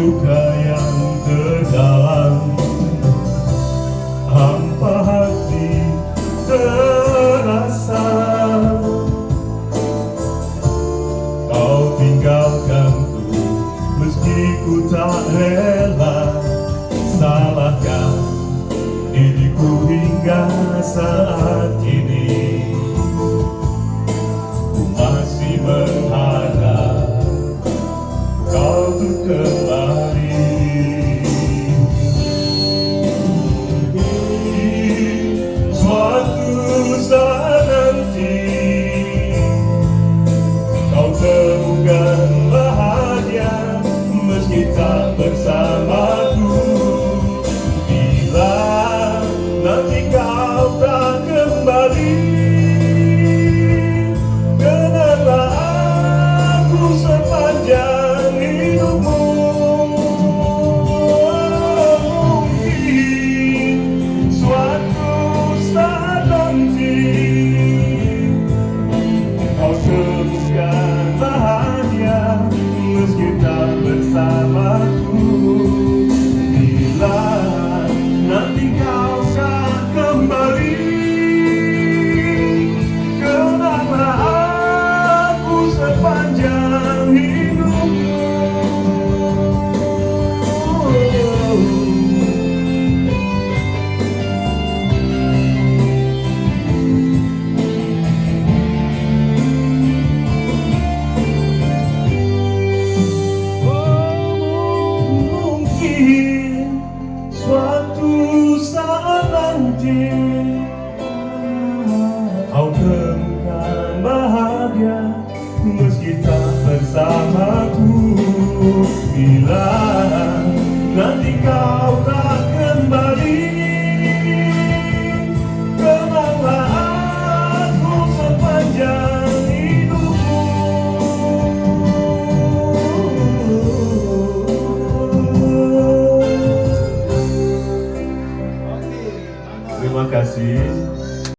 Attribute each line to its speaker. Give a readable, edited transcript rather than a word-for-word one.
Speaker 1: duka yang terdalam, hampa hati terasa. Kau tinggalkanku meski ku tak rela, salahkan diriku hingga saat ini. Ku masih berharap kau tuh kembali. Suatu saat nanti kau temukan bahagia meski tak bersamaku. Bila nanti kau tak kembali, kenanglah aku sepanjang hidupmu. Mungkin suatu saat nanti kau temukan bahagia meski tak bersamaku. Bila nanti kau tak kembali, kenanglah aku sepanjang hidupmu. Mungkin suatu saat nanti kau temukan bahagia meski tak bersamaku. Bila nanti kau tak kembali, kenanglah aku sepanjang hidupmu. Terima kasih.